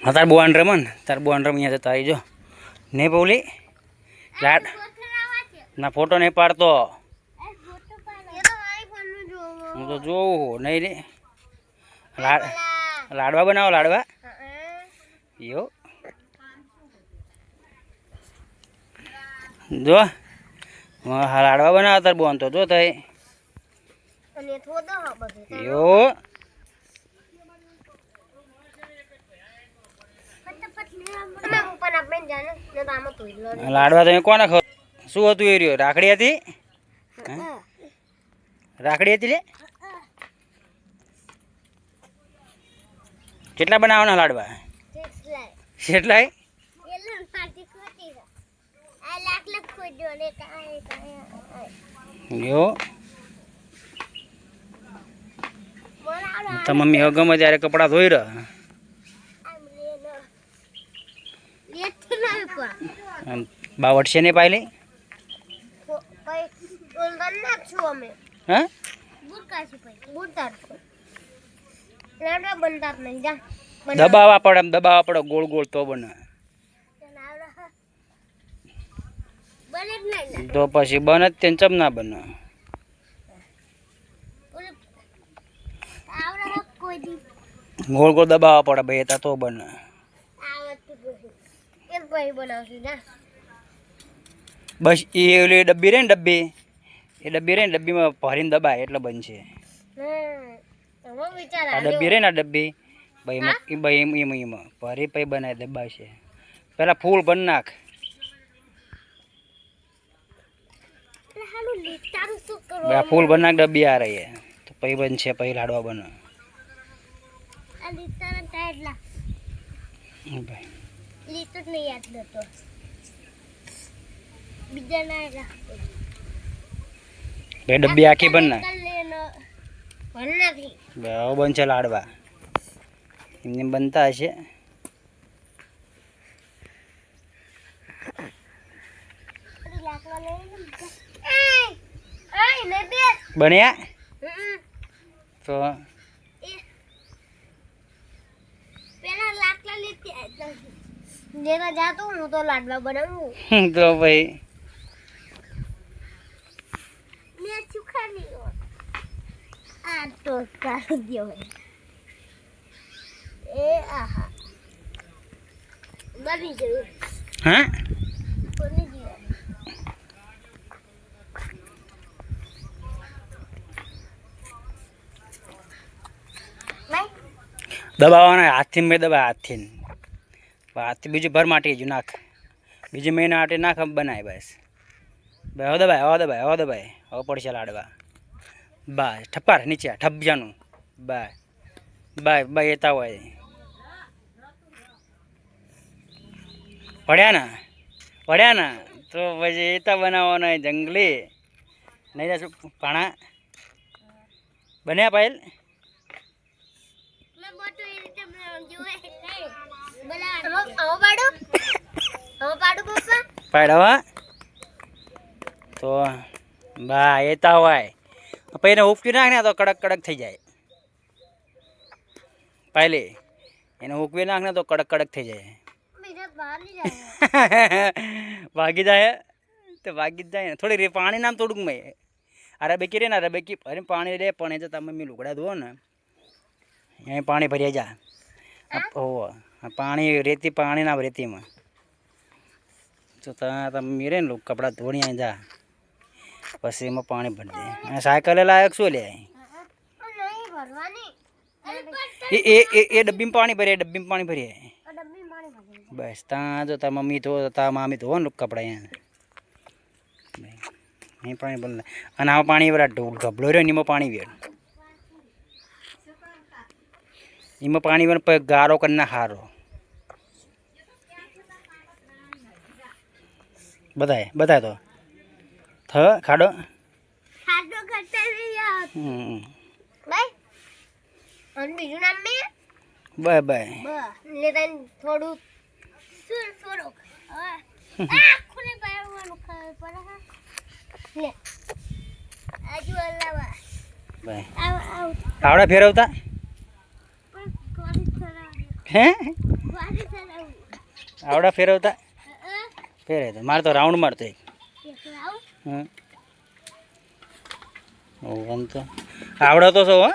તાર બોન રમન તાર બોન રમી જતા આવી જો નહીં બોલી લાડ ના ફોટો નહીં પાડતો હું તો જોઉં નહીં રે લાડવા બનાવો લાડવા યો જો હા લાડવા બનાવો તાર બોન તો જો થાય યો લાડવા તમે કોને ખબર શું હતું એ રહ્યો રાખડી હતી રાખડી હતી લે કેટલા બનાવવાના લાડવા કેટલા યો તો મમ્મી હવે ગમે ત્યારે કપડાં ધોઈ રહ્યા બાવટશે ને પાયલી દબાવવા પડે એમ દબાવવા પડે ગોળ ગોળ તો બને તો પછી બને જ ચમ ના બને ગોળ ગોળ દબાવવા પડે ભાઈ તા તો બને બસ એ ઓલી ડબ્બી રે ને ડબ્બી એ ડબ્બી રે ને ડબ્બીમાં ભરીને દબાય એટલે બનશે આ ડબ્બી રે ને ડબ્બી ભાઈ એમાં ભરી પછી બનાય દબાશે પેલા ફૂલ બન નાખ ફૂલ બન નાખ ડબ્બી આ રહી તો પછી બનશે પછી લાડવા બને બે ડબ્બી આખી બન નાખ બનશે લાડવા એમને બનતા હશે બન્યા તો તો લાડવા બનાવું તો ભાઈ હા દબાવવાના હાથથી મેં દબા હાથથી બીજું ભર માટી જ નાખ બીજી મહિના આટી નાખ બનાય બસ હવે દબાય હવે પડશે લાડવા બસ ઠપાર નીચે ઠપજાનું બાય એતા હોય પડ્યા ને તો પછી એતા બનાવવાના જંગલી નહીં જશું પાણા બન્યા પાયલ પાડવા તો બા એતા હોય પછી એને ઉફકી નાખ ને તો કડક કડક થઈ જાય પાયલી એને ઉકવી નાખ ને તો કડક કડક થઈ જાય ભાગી જાય તો ભાગી જ જાય ને થોડી પાણી નામ થોડુંક મેં અરેબેકી રે ને અરેબેકી અરે પાણી રે પણ એ તો તમે લુગડા ધોવો ને અહીં પાણી ભરી જા હોવો પાણી રેતી પાણી ના રેતીમાં તો તમે રે ને કપડાં ધોણી જા પછી એમાં પાણી ભરી દે અને સાયકલ લાયક શું લે એ ડબ્બીમાં પાણી ભરીએ બસ ત્યાં જો તાર મમ્મી ધો તાર મામી ધોવો ને કપડાં અહીં પાણી ભરે અને આમાં પાણી બધા ગભલો રહ્યો ને એમાં પાણી વેર એમાં પાણી વેર પછી ગારો કરીને હારો બધાય તો ખાડો બીજું નામ બાય થોડું આવડા ફેરવતા હે આવડા ફેરવતા ફેરે તો મારે તો રાઉન્ડ મારતો એક હમ ઓવન તો આવડો તો છો હો